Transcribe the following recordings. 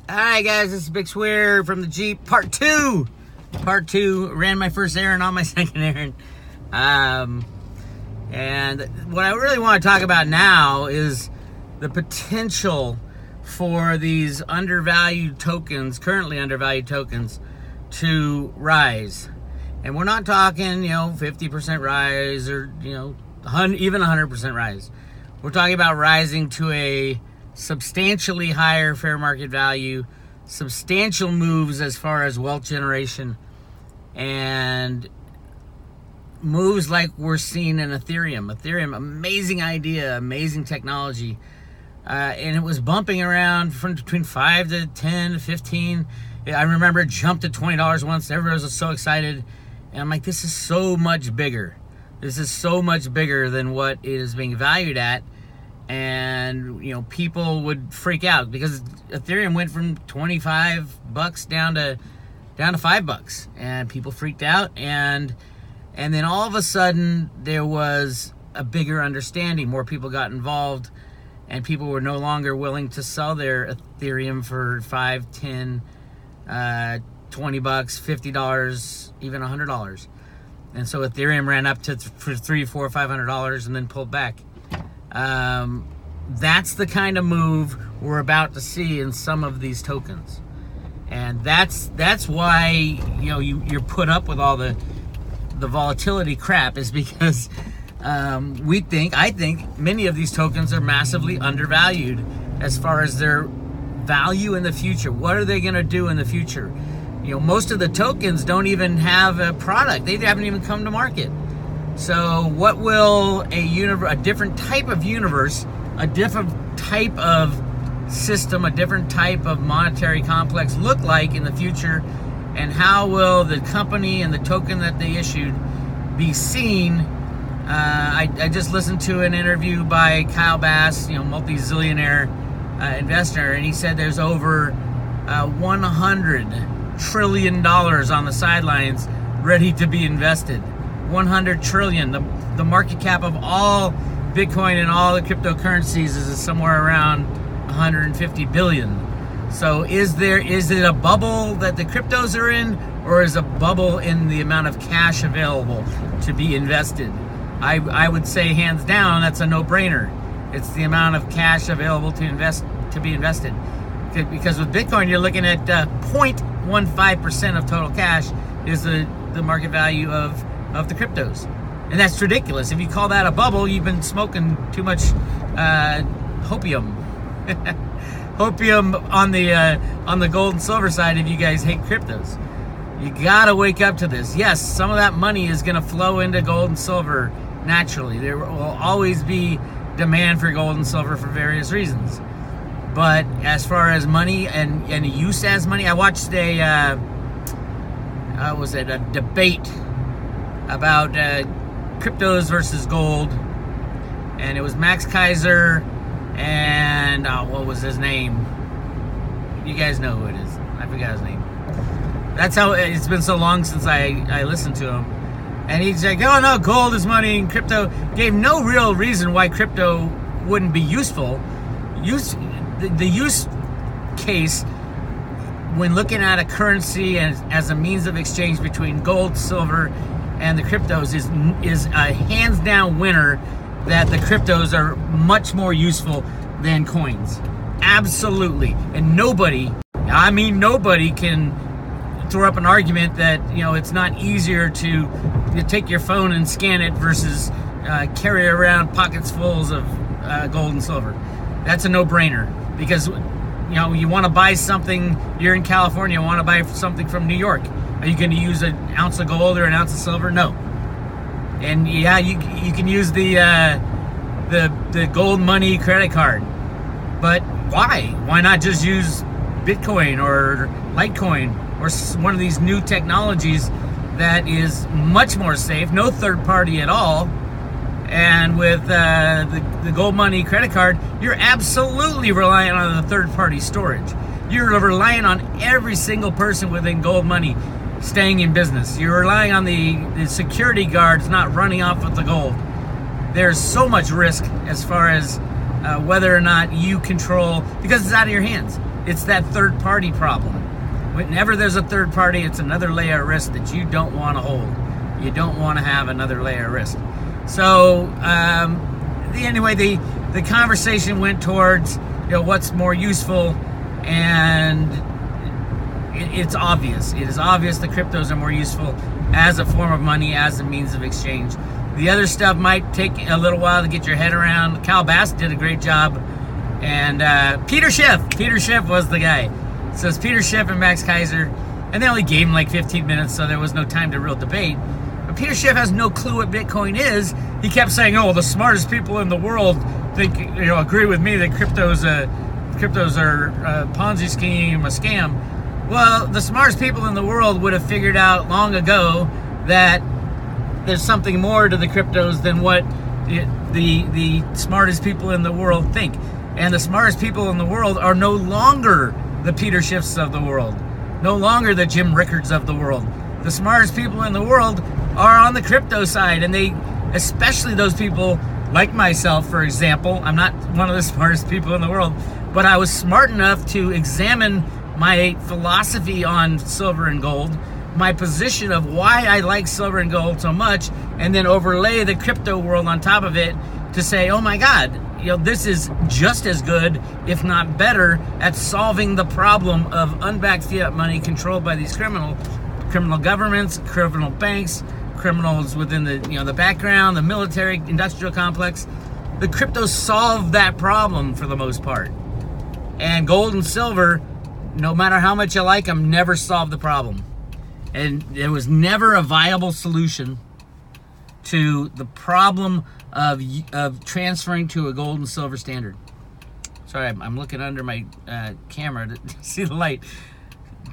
Hi guys, this is Bix Weir from the Jeep, part two. Ran my first errand on my second errand. And what I really want to talk about now is the potential for these undervalued tokens, currently undervalued tokens, to rise. And we're not talking, 50% rise or, even 100% rise. We're talking about rising to a substantially higher fair market value, substantial moves as far as wealth generation, and moves like we're seeing in Ethereum. Ethereum, amazing idea, amazing technology. And it was bumping around from between 5 to 10 to 15. I remember it jumped to $20 once. Everybody was so excited. And I'm like, this is so much bigger. This is so much bigger than what it is being valued at. And, people would freak out because Ethereum went from 25 bucks down to $5, and people freaked out. And then all of a sudden there was a bigger understanding. More people got involved, and people were no longer willing to sell their Ethereum for 5, 10, 20 bucks, $50, even $100. And so Ethereum ran up to $300, $400, $500 and then pulled back. That's the kind of move we're about to see in some of these tokens. And that's why, you're put up with all the volatility crap, is because I think many of these tokens are massively undervalued as far as their value in the future. What are they going to do in the future? Most of the tokens don't even have a product. They haven't even come to market. So what will a different type of universe, a different type of system, a different type of monetary complex look like in the future? And how will the company and the token that they issued be seen? I just listened to an interview by Kyle Bass, multi-zillionaire investor, and he said there's over $100 trillion on the sidelines ready to be invested. 100 trillion. The market cap of all Bitcoin and all the cryptocurrencies is somewhere around 150 billion. So is it a bubble that the cryptos are in, or is a bubble in the amount of cash available to be invested? I would say hands down that's a no-brainer. It's the amount of cash available to be invested. Because with Bitcoin you're looking at 0.15% of total cash is the market value of the cryptos. And that's ridiculous. If you call that a bubble, you've been smoking too much hopium. Hopium on the gold and silver side if you guys hate cryptos. You gotta wake up to this. Yes, some of that money is gonna flow into gold and silver naturally. There will always be demand for gold and silver for various reasons. But as far as money and use as money, I watched a debate about cryptos versus gold, and it was Max Kaiser and what was his name? You guys know who it is. I forgot his name. That's how it's been so long since I listened to him. And he's like, oh no, gold is money, and crypto gave no real reason why crypto wouldn't be useful. The use case when looking at a currency as a means of exchange between gold, silver, and the cryptos is a hands down winner, that the cryptos are much more useful than coins. Absolutely. And nobody can throw up an argument that, it's not easier to take your phone and scan it versus carry around pockets fulls of gold and silver. That's a no-brainer, because you want to buy something, you're in California, want to buy something from New York. Are you going to use an ounce of gold or an ounce of silver? No. And yeah, you can use the gold money credit card. But why? Why not just use Bitcoin or Litecoin or one of these new technologies that is much more safe, no third party at all? And with the gold money credit card, you're absolutely relying on the third party storage. You're relying on every single person within gold money staying in business. You're relying on the security guards not running off with the gold. There's so much risk as far as whether or not you control, because it's out of your hands. It's that third party problem. Whenever there's a third party, it's another layer of risk that you don't want to hold. You don't want to have another layer of risk. So anyway, the conversation went towards, what's more useful, and it's obvious. It is obvious that cryptos are more useful as a form of money, as a means of exchange. The other stuff might take a little while to get your head around. Cal Bass did a great job, and Peter Schiff was the guy. So it's Peter Schiff and Max Keiser, and they only gave him like 15 minutes, so there was no time to real debate. But Peter Schiff has no clue what Bitcoin is. He kept saying, "Oh, the smartest people in the world think, agree with me that cryptos are a Ponzi scheme, a scam." Well, the smartest people in the world would have figured out long ago that there's something more to the cryptos than what the smartest people in the world think. And the smartest people in the world are no longer the Peter Schiffs of the world, no longer the Jim Rickards of the world. The smartest people in the world are on the crypto side, and they, especially those people like myself, for example. I'm not one of the smartest people in the world, but I was smart enough to examine my philosophy on silver and gold, my position of why I like silver and gold so much, and then overlay the crypto world on top of it to say, oh my God, this is just as good, if not better, at solving the problem of unbacked fiat money controlled by these criminal governments, criminal banks, criminals within the background, the military industrial complex. The cryptos solve that problem for the most part. And gold and silver, no matter how much you like them, never solve the problem. And there was never a viable solution to the problem of transferring to a gold and silver standard. Sorry, I'm looking under my camera to see the light.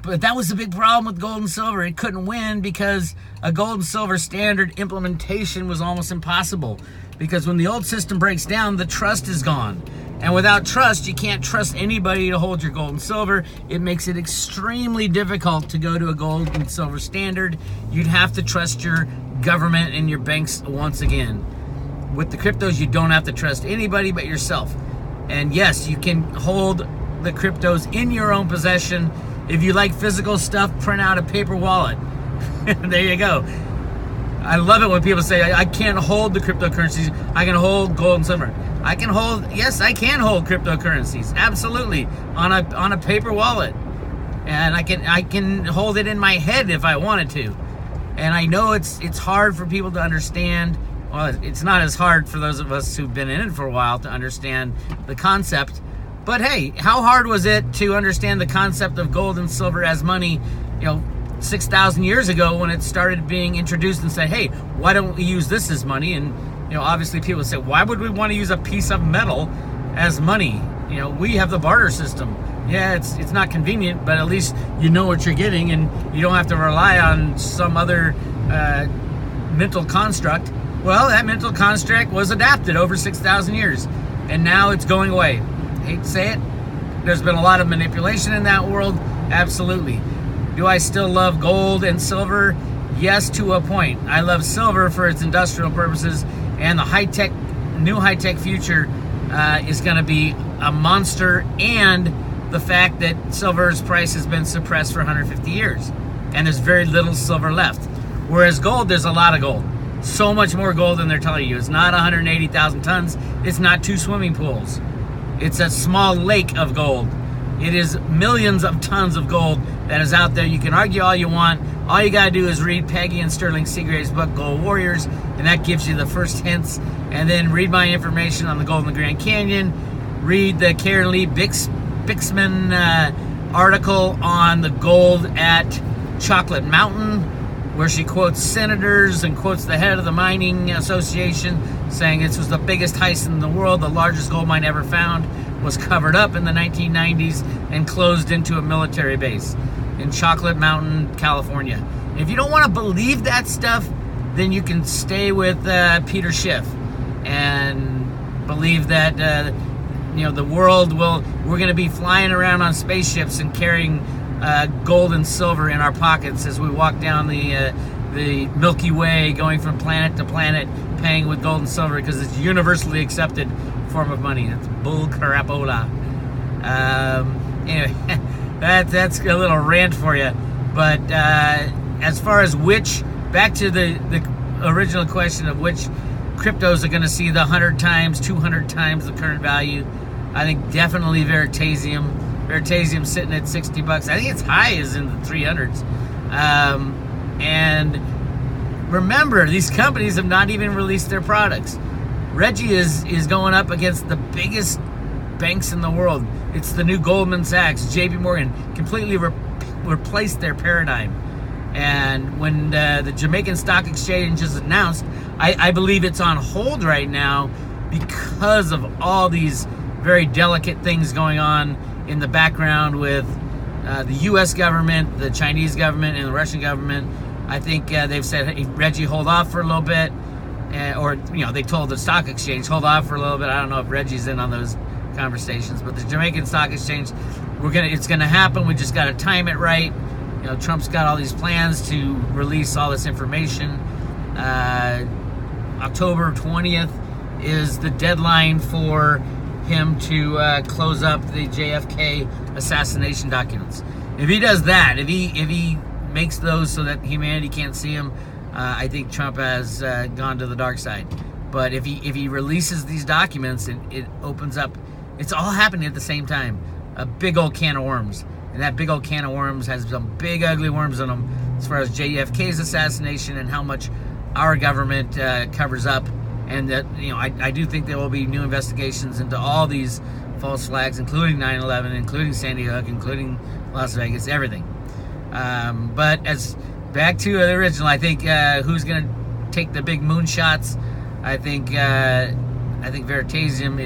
But that was the big problem with gold and silver. It couldn't win because a gold and silver standard implementation was almost impossible. Because when the old system breaks down, the trust is gone. And without trust, you can't trust anybody to hold your gold and silver. It makes it extremely difficult to go to a gold and silver standard. You'd have to trust your government and your banks once again. With the cryptos, you don't have to trust anybody but yourself. And yes, you can hold the cryptos in your own possession. If you like physical stuff, print out a paper wallet. There you go. I love it when people say, I can't hold the cryptocurrencies. I can hold gold and silver. I can hold cryptocurrencies, absolutely, on a paper wallet. And I can hold it in my head if I wanted to. And I know it's hard for people to understand. Well, it's not as hard for those of us who've been in it for a while to understand the concept. But hey, how hard was it to understand the concept of gold and silver as money, 6,000 years ago when it started being introduced and said, hey, why don't we use this as money? And, obviously people say, why would we want to use a piece of metal as money? We have the barter system. Yeah, it's not convenient, but at least you know what you're getting and you don't have to rely on some other mental construct. Well, that mental construct was adapted over 6,000 years, and now it's going away. Hate to say it, there's been a lot of manipulation in that world, absolutely. Do I still love gold and silver? Yes, to a point. I love silver for its industrial purposes, and the new high-tech future is going to be a monster, and the fact that silver's price has been suppressed for 150 years, and there's very little silver left. Whereas gold, there's a lot of gold. So much more gold than they're telling you. It's not 180,000 tons. It's not 2 swimming pools. It's a small lake of gold. It is millions of tons of gold that is out there. You can argue all you want. All you gotta do is read Peggy and Sterling Seagrave's book, Gold Warriors, and that gives you the first hints. And then read my information on the gold in the Grand Canyon. Read the Karen Lee Bixman article on the gold at Chocolate Mountain, where she quotes senators and quotes the head of the mining association saying this was the biggest heist in the world. The largest gold mine ever found was covered up in the 1990s and closed into a military base in Chocolate Mountain, California. And if you don't want to believe that stuff, then you can stay with Peter Schiff and believe that the world we're going to be flying around on spaceships and carrying gold and silver in our pockets as we walk down the Milky Way, going from planet to planet, paying with gold and silver because it's universally accepted form of money. That's bull crapola. Anyway. that's a little rant for you. But as far as back to the original question of which cryptos are going to see the 100 times, 200 times the current value, I think definitely Veritasium. Veritasium's sitting at $60. I think its high is in the 300s. And remember, these companies have not even released their products. Reggie is going up against the biggest banks in the world. It's the new Goldman Sachs, JP Morgan, completely replaced their paradigm. And when the Jamaican Stock Exchange is announced, I believe it's on hold right now because of all these very delicate things going on in the background with the U.S. government, the Chinese government, and the Russian government. I think they've said, hey, Reggie, hold off for a little bit. Or, they told the stock exchange, hold off for a little bit. I don't know if Reggie's in on those conversations, but the Jamaican Stock Exchange, it's gonna happen. We just gotta time it right. Trump's got all these plans to release all this information. October 20th is the deadline for him to close up the JFK assassination documents. If he does that, if he makes those so that humanity can't see him, I think Trump has gone to the dark side. But if he releases these documents, it opens up. It's all happening at the same time. A big old can of worms. And that big old can of worms has some big ugly worms in them as far as JFK's assassination and how much our government covers up. And that, I do think there will be new investigations into all these false flags, including 9/11, including Sandy Hook, including Las Vegas, everything. But as back to the original, I think who's going to take the big moonshots? I think Veritasium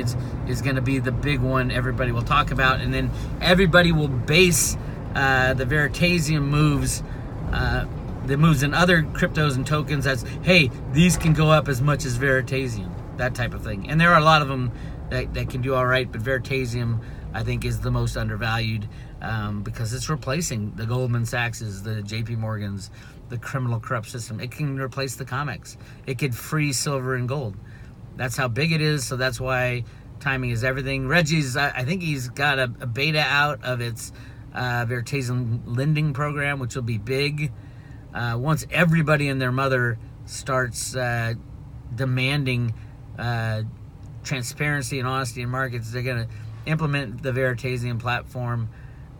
is going to be the big one everybody will talk about, and then everybody will base the Veritasium moves, the moves in other cryptos and tokens as, hey, these can go up as much as Veritasium, that type of thing. And there are a lot of them that can do all right, but Veritasium, I think, is the most undervalued because it's replacing the Goldman Sachs's, the JP Morgans, the criminal corrupt system. It can replace the COMEX. It could free silver and gold. That's how big it is, so that's why timing is everything. Reggie's, I think he's got a beta out of its Veritasium lending program, which will be big. Once everybody and their mother starts demanding transparency and honesty in markets, they're going to implement the Veritasium platform.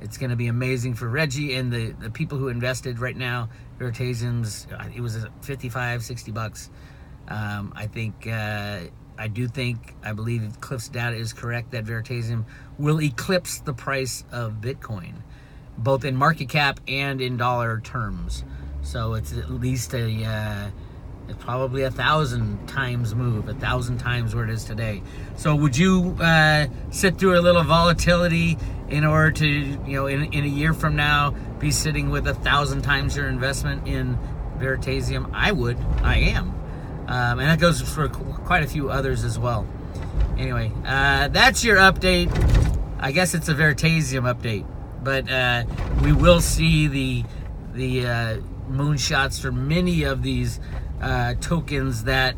It's going to be amazing for Reggie and the people who invested right now. Veritasium's, it was $55, $60. I believe Cliff's data is correct that Veritasium will eclipse the price of Bitcoin, both in market cap and in dollar terms. So it's at least it's probably 1,000 times move, 1,000 times where it is today. So would you sit through a little volatility in order to, in a year from now, be sitting with 1,000 times your investment in Veritasium? I would. I am. And that goes for quite a few others as well. Anyway, that's your update. I guess it's a Veritasium update, but we will see the moonshots for many of these tokens that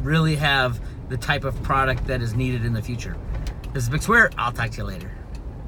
really have the type of product that is needed in the future. This is Bix Weir. I'll talk to you later.